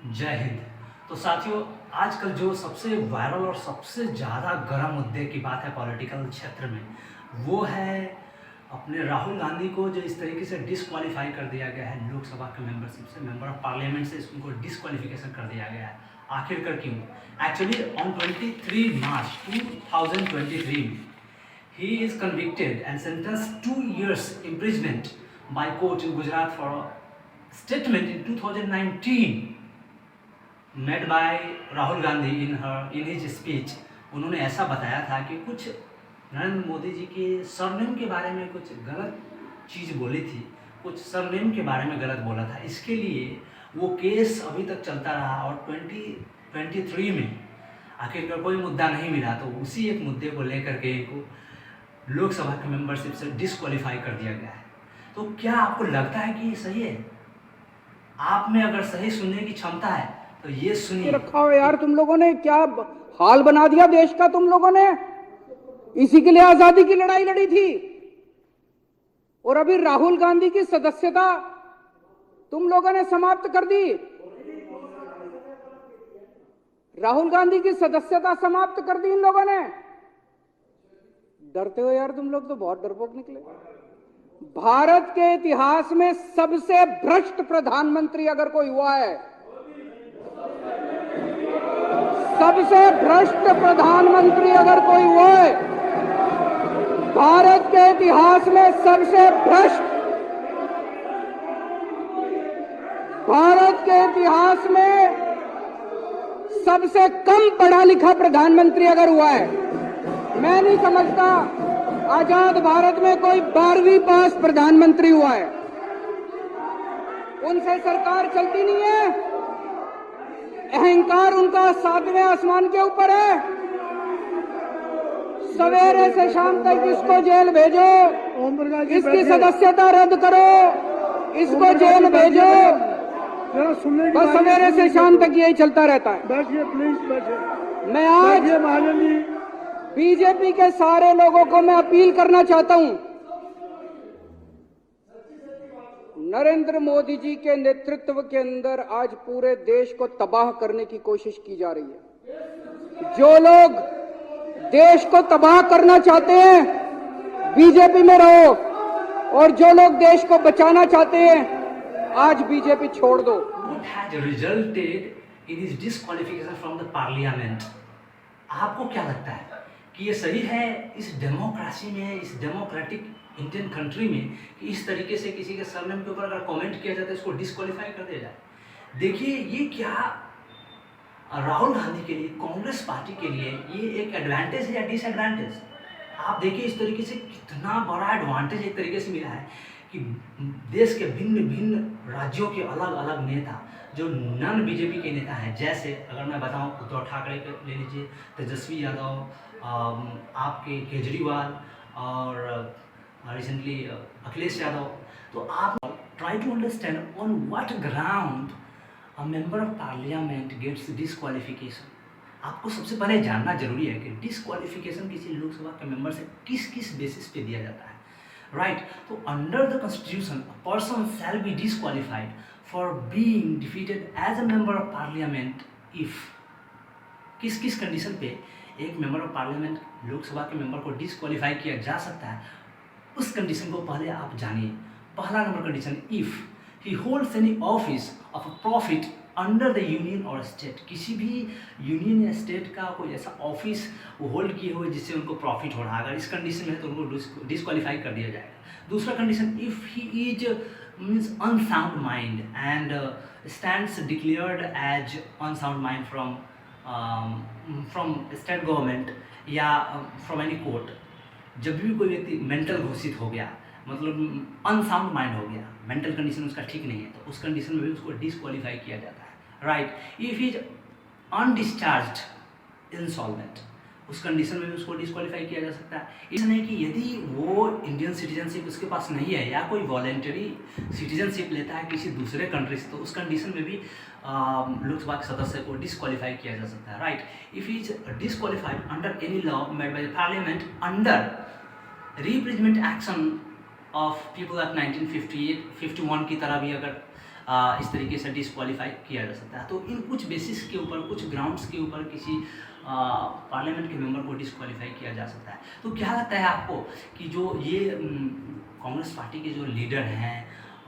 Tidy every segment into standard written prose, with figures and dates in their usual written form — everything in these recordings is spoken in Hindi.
जय हिंद। तो साथियों, आजकल जो सबसे वायरल और सबसे ज़्यादा गर्म मुद्दे की बात है पॉलिटिकल क्षेत्र में, वो है अपने राहुल गांधी को जो इस तरीके से डिसक्वालीफाई कर दिया गया है लोकसभा के मेंबरशिप से, मेंबर ऑफ पार्लियामेंट से उनको डिसक्वालिफिकेशन कर दिया गया है। आखिरकार क्यों? एक्चुअली ऑन 23 मार्च 2023 में he is convicted and sentenced 2 years imprisonment by court in Gujarat for a statement in 2019 made by Rahul Gandhi in his speech. उन्होंने ऐसा बताया था कि कुछ नरेंद्र मोदी जी के सरनेम के बारे में कुछ गलत चीज़ बोली थी, कुछ सरनेम के बारे में गलत बोला था। इसके लिए वो केस अभी तक चलता रहा और 2023 में आखिरकार कोई मुद्दा नहीं मिला, तो उसी एक मुद्दे को लेकर के इनको लोकसभा के मेंबरशिप से डिसक्वालीफाई कर दिया गया है। तो क्या आपको लगता है कि ये सही है? आप में अगर सही सुनने की क्षमता है तो ये सुनिए। रखा हो यार, तुम लोगों ने क्या हाल बना दिया देश का। तुम लोगों ने इसी के लिए आजादी की लड़ाई लड़ी थी, और अभी राहुल गांधी की सदस्यता तुम लोगों ने समाप्त कर दी। राहुल गांधी की सदस्यता समाप्त कर दी इन लोगों ने। डरते हो यार तुम लोग, तो बहुत डरपोक निकले। भारत के इतिहास में सबसे भ्रष्ट प्रधानमंत्री अगर कोई हुआ है, सबसे भ्रष्ट प्रधानमंत्री अगर कोई हुआ है, भारत के इतिहास में सबसे भ्रष्ट, भारत के इतिहास में सबसे कम पढ़ा लिखा प्रधानमंत्री अगर हुआ है, मैं नहीं समझता आजाद भारत में कोई 12वीं पास प्रधानमंत्री हुआ है। उनसे सरकार चलती नहीं है, अहंकार उनका 7वें आसमान के ऊपर है। सवेरे से शाम तक इसको जेल भेजो, इसकी सदस्यता रद्द करो, इसको जेल भेजो, बस सवेरे से शाम तक यही चलता रहता है। बैठिए प्लीज, बैठिए। मैं आज माननीय बीजेपी के सारे लोगों को मैं अपील करना चाहता हूं, नरेंद्र मोदी जी के नेतृत्व के अंदर आज पूरे देश को तबाह करने की कोशिश की जा रही है। जो लोग देश को तबाह करना चाहते हैं बीजेपी में रहो, और जो लोग देश को बचाना चाहते हैं आज बीजेपी छोड़ दो। What has resulted in his disqualification from the parliament? आपको क्या लगता है कि ये सही है इस डेमोक्रेसी में, इस डेमोक्रेटिक इंडियन कंट्री में, कि इस तरीके से किसी के सरनेम के ऊपर अगर कमेंट किया जाता है इसको डिस्क्वालीफाई कर दिया जाए? देखिए, ये क्या राहुल गांधी के लिए, कांग्रेस पार्टी के लिए ये एक एडवांटेज है या डिसएडवांटेज? आप देखिए इस तरीके से कितना बड़ा एडवांटेज एक तरीके से मिला है कि देश के भिन्न भिन्न राज्यों के अलग अलग नेता जो नॉन बीजेपी के नेता हैं, जैसे अगर मैं बताऊं उद्धव ठाकरे के ले लीजिए, तेजस्वी यादव, आपके केजरीवाल और रिसेंटली अखिलेश यादव। तो आप try to understand on what ground a member of parliament gets disqualification. आपको सबसे पहले जानना जरूरी है कि डिसक्वालिफिकेशन किसी लोकसभा के मेंबर से किस किस बेसिस पे दिया जाता है, राइट? तो under the constitution a person shall be disqualified for being defeated as a member of parliament if, किस किस कंडीशन पे एक मेंबर ऑफ पार्लियामेंट लोकसभा के मेंबर को डिसक्वालीफाई किया जा सकता है, उस कंडीशन को पहले आप जानिए। पहला number condition, if he holds any office of a profit under the union और स्टेट, किसी भी यूनियन या स्टेट का कोई ऐसा ऑफिस वो होल्ड किए हुए जिससे उनको प्रॉफिट हो रहा है, अगर इस कंडीशन में है तो उनको डिसक्वालीफाई कर दिया जाएगा। दूसरा condition, if he is means unsound mind and stands declared as unsound mind from state government या फ्रॉम एनी कोर्ट। जब भी कोई व्यक्ति मेंटल घोषित हो गया, मतलब अनसाउंड माइंड हो गया, मेंटल कंडीशन उसका ठीक नहीं है, तो उस कंडीशन में भी उसको डिसक्वालीफाई किया जाता है, राइट? इफ इज अनडिस्चार्ज्ड इंसॉल्वेंट, उस कंडीशन में भी उसको डिसक्वालीफाई किया जा सकता है। इसलिए कि यदि वो इंडियन सिटीजनशिप उसके पास नहीं है या कोई वॉलेंटरी सिटीजनशिप लेता है किसी दूसरे कंट्री से, तो उस कंडीशन में भी लोकसभा के सदस्य को डिसक्वालीफाई किया जा सकता है, right? If is disqualified under any law made by parliament under representative action of people act 1951 की तरह भी अगर इस तरीके से डिसक्वालीफाई किया जा सकता है। तो इन कुछ बेसिस के ऊपर, कुछ ग्राउंड्स के ऊपर किसी पार्लियामेंट के मेंबर को डिसक्वालीफाई किया जा सकता है। तो क्या लगता है आपको कि जो ये कांग्रेस पार्टी के जो लीडर हैं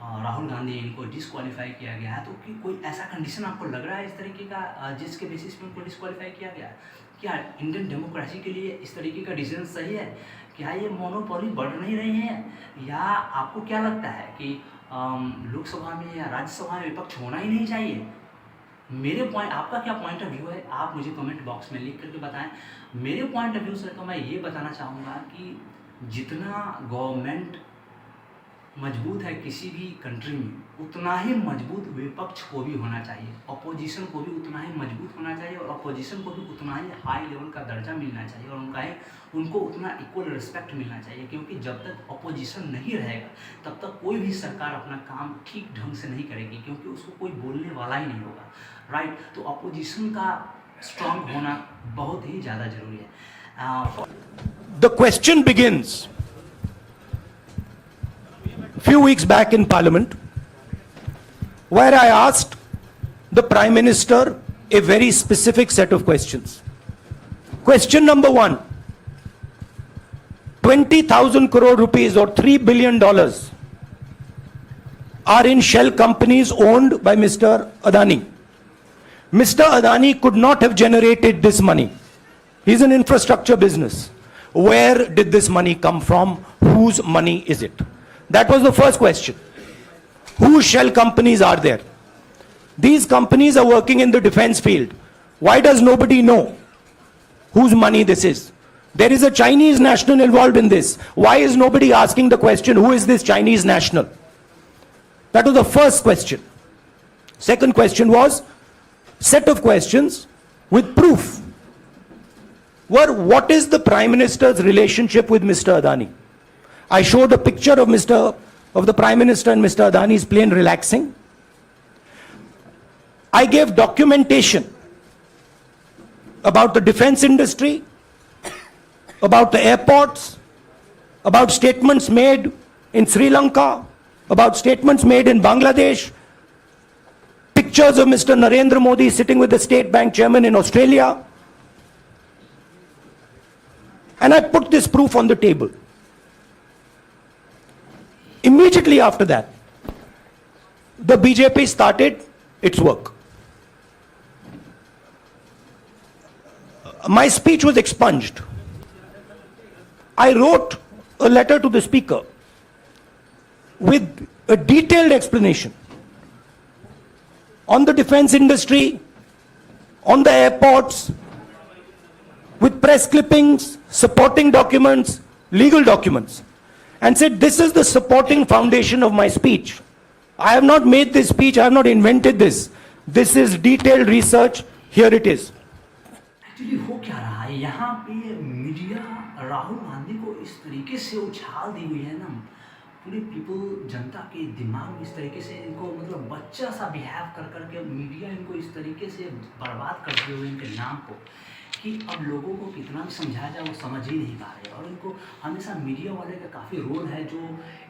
राहुल गांधी, इनको डिसक्वालीफाई किया गया है, तो कि कोई ऐसा कंडीशन आपको लग रहा है इस तरीके का जिसके बेसिस पे उनको डिसक्वालीफाई किया गया है? क्या इंडियन डेमोक्रेसी के लिए इस तरीके का डिसीजन सही है? क्या ये मोनोपोली बढ़ नहीं रही है, या आपको क्या लगता है कि लोकसभा में या राज्यसभा में विपक्ष होना ही नहीं चाहिए? मेरे पॉइंट, आपका क्या पॉइंट ऑफ व्यू है, आप मुझे कमेंट बॉक्स में लिख करके बताएं। मेरे पॉइंट ऑफ व्यू से तो मैं ये बताना चाहूँगा कि जितना गवर्नमेंट मजबूत है किसी भी कंट्री में, उतना ही मजबूत विपक्ष को भी होना चाहिए, अपोजिशन को भी उतना ही मजबूत होना चाहिए, और अपोजिशन को भी उतना ही हाई लेवल का दर्जा मिलना चाहिए, और उनको उतना इक्वल रिस्पेक्ट मिलना चाहिए। क्योंकि जब तक अपोजिशन नहीं रहेगा तब तक कोई भी सरकार अपना काम ठीक ढंग से नहीं करेगी, क्योंकि उसको कोई बोलने वाला ही नहीं होगा, राइट। तो अपोजिशन का स्ट्रांग होना बहुत ही ज़्यादा जरूरी है। The question begins. Few weeks back in Parliament, where I asked the Prime Minister a very specific set of questions. Question number 1, 20,000 crore rupees or $3 billion are in shell companies owned by Mr. Adani. Mr. Adani could not have generated this money. He's an infrastructure business. Where did this money come from? Whose money is it? That was the first question. Whose shell companies are there? These companies are working in the defense field. Why does nobody know whose money this is? There is a Chinese national involved in this. Why is nobody asking the question, who is this Chinese national? That was the first question. Second question was set of questions with proof. What is the Prime Minister's relationship with Mr. Adani? I showed a picture of the Prime Minister and Mr. Adani's plane relaxing. I gave documentation about the defense industry, about the airports, about statements made in Sri Lanka, about statements made in Bangladesh, pictures of Mr. Narendra Modi sitting with the State Bank chairman in Australia. And I put this proof on the table. Immediately after that, the BJP started its work. My speech was expunged. I wrote a letter to the Speaker with a detailed explanation on the defense industry, on the airports, with press clippings, supporting documents, legal documents, and said, this is the supporting foundation of my speech. I have not made this speech, I have not invented this. This is detailed research, here it is. Actually हो क्या रहा है यहाँ पे, मीडिया राहुल गांधी को इस तरीके से उछाल दी हुई है ना, पूरी पीपल, जनता के दिमाग में इस तरीके से इनको मतलब बच्चा सा बिहेव कर करके मीडिया इनको इस तरीके से बर्बाद करते हुए इनके नाम को, कि अब लोगों को कितना भी समझाया जाए वो समझ ही नहीं पा रहे। और इनको हमेशा मीडिया वाले का काफ़ी रोल है जो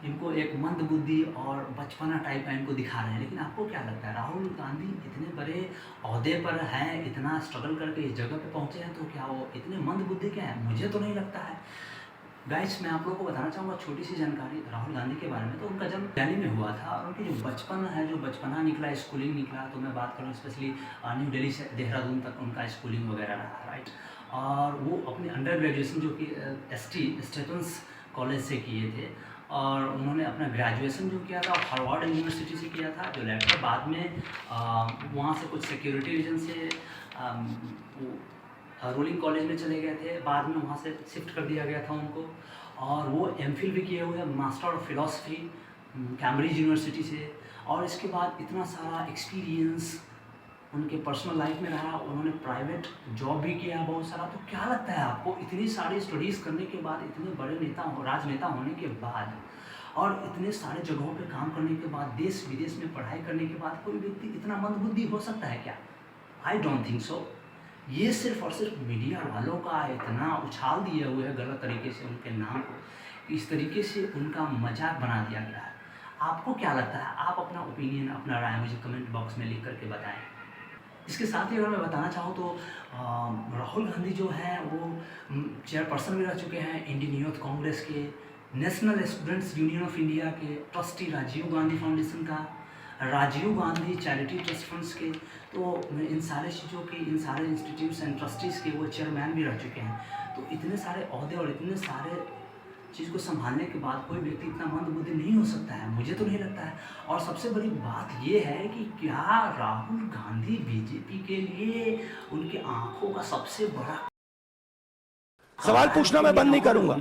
इनको एक मंदबुद्धि और बचपना टाइप का इनको दिखा रहे हैं। लेकिन आपको क्या लगता है, राहुल गांधी इतने बड़े ओहदे पर हैं, इतना स्ट्रगल करके इस जगह पे पहुंचे हैं, तो क्या वो इतने मंदबुद्धि क्या है? मुझे तो नहीं लगता है। गाइस, मैं आप लोगों को बताना चाहूँगा छोटी सी जानकारी राहुल गांधी के बारे में। तो उनका जन्म दिल्ली में हुआ था, और उनकी जो बचपन है, जो बचपना निकला, स्कूलिंग निकला, तो मैं बात करूँ स्पेशली न्यू दिल्ली से देहरादून तक उनका स्कूलिंग वगैरह रहा, राइट। और वो अपने अंडर ग्रेजुएशन जो कि स्टीफेंस कॉलेज से किए थे, और उन्होंने अपना ग्रेजुएशन जो किया था हार्वर्ड यूनिवर्सिटी से किया था, जो लेटर बाद में वहाँ से कुछ सिक्योरिटी रीजन से रूलिंग कॉलेज में चले गए थे, बाद में वहाँ से शिफ्ट कर दिया गया था उनको। और वो एमफिल भी किए हुए हैं, master of philosophy Cambridge university से। और इसके बाद इतना सारा एक्सपीरियंस उनके पर्सनल लाइफ में रहा, उन्होंने प्राइवेट जॉब भी किया बहुत सारा। तो क्या लगता है आपको, इतनी सारी स्टडीज़ करने के बाद, इतने बड़े राजनेता होने के बाद, और इतने सारे जगहों पे काम करने के बाद, देश विदेश में पढ़ाई करने के बाद, कोई व्यक्ति इतना मंदबुद्धि हो सकता है क्या? I don't think so. ये सिर्फ और सिर्फ मीडिया वालों का इतना उछाल दिए हुए है गलत तरीके से उनके नाम को, इस तरीके से उनका मजाक बना दिया गया है। आपको क्या लगता है? आप अपना ओपिनियन, अपना राय मुझे कमेंट बॉक्स में लिख करके बताएं। इसके साथ ही अगर मैं बताना चाहूँ तो राहुल गांधी जो है वो चेयरपर्सन भी रह चुके हैं इंडियन यूथ कांग्रेस के, national students union of India के, ट्रस्टी राजीव गांधी फाउंडेशन का, Rajiv Gandhi charity trust funds के। तो इन सारे चीज़ों के, इन सारे इंस्टीट्यूट्स एंड ट्रस्टीज़ के वो चेयरमैन भी रह चुके हैं। तो इतने सारे ओहदे और इतने सारे चीज़ को संभालने के बाद कोई व्यक्ति इतना मंदबुद्धि नहीं हो सकता है, मुझे तो नहीं लगता है। और सबसे बड़ी बात ये है कि क्या राहुल गांधी बीजेपी के लिए उनकी आंखों का सबसे बड़ा सवाल पूछना मैं बंद नहीं करूंगा।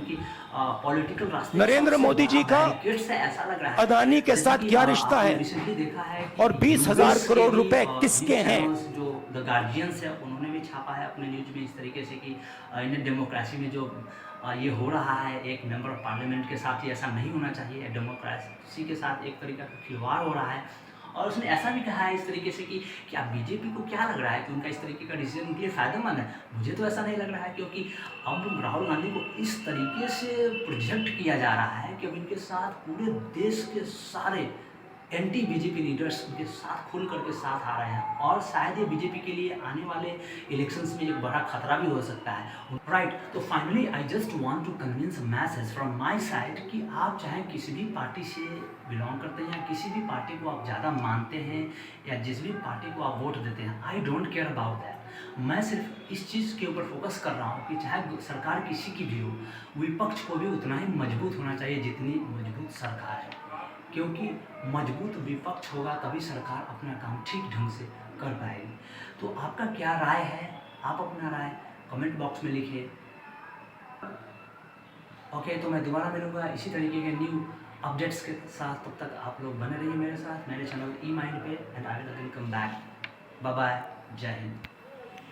पॉलिटिकल रास्ते नरेंद्र मोदी जी का से ऐसा लग रहा है अदानी के साथ क्या रिश्ता है रिसेंटली देखा है कि और 20,000 करोड़ रुपए किसके हैं? जो द गार्जियंस है उन्होंने भी छापा है अपने न्यूज में इस तरीके से कि इंडियन डेमोक्रेसी में जो ये हो रहा है, एक मेंबर ऑफ पार्लियामेंट के साथ ही ऐसा नहीं होना चाहिए, डेमोक्रेसी के साथ एक तरीका का खिलवाड़ हो रहा है। और उसने ऐसा भी कहा है इस तरीके से कि क्या बीजेपी को क्या लग रहा है कि उनका इस तरीके का डिसीजन उनके लिए फ़ायदेमंद है? मुझे तो ऐसा नहीं लग रहा है, क्योंकि अब राहुल गांधी को इस तरीके से प्रोजेक्ट किया जा रहा है कि अब इनके साथ पूरे देश के सारे एंटी बीजेपी लीडर्स उनके साथ खुल करके साथ आ रहे हैं। और शायद ये बीजेपी के लिए आने वाले इलेक्शंस में एक बड़ा खतरा भी हो सकता है। राइट, तो finally I just want to convince message from my side कि आप चाहे किसी भी पार्टी से बिलोंग करते हैं, किसी भी पार्टी को आप ज़्यादा मानते हैं या जिस भी पार्टी को आप वोट देते हैं, I don't care about that. मैं सिर्फ इस चीज़ के ऊपर फोकस कर रहा हूँ कि चाहे सरकार किसी की भी हो, विपक्ष को भी उतना ही मजबूत होना चाहिए जितनी मजबूत सरकार है, क्योंकि मजबूत विपक्ष होगा तभी सरकार अपना काम ठीक ढंग से कर पाएगी। तो आपका क्या राय है? आप अपना राय कमेंट बॉक्स में लिखिए। ओके, तो मैं दोबारा मिलूँगा इसी तरीके के न्यू अपडेट्स के साथ। तब तक आप लोग बने रहिए मेरे साथ, मेरे चैनल ई माइंड पे, and I will again come back. Bye bye, Jai Hind.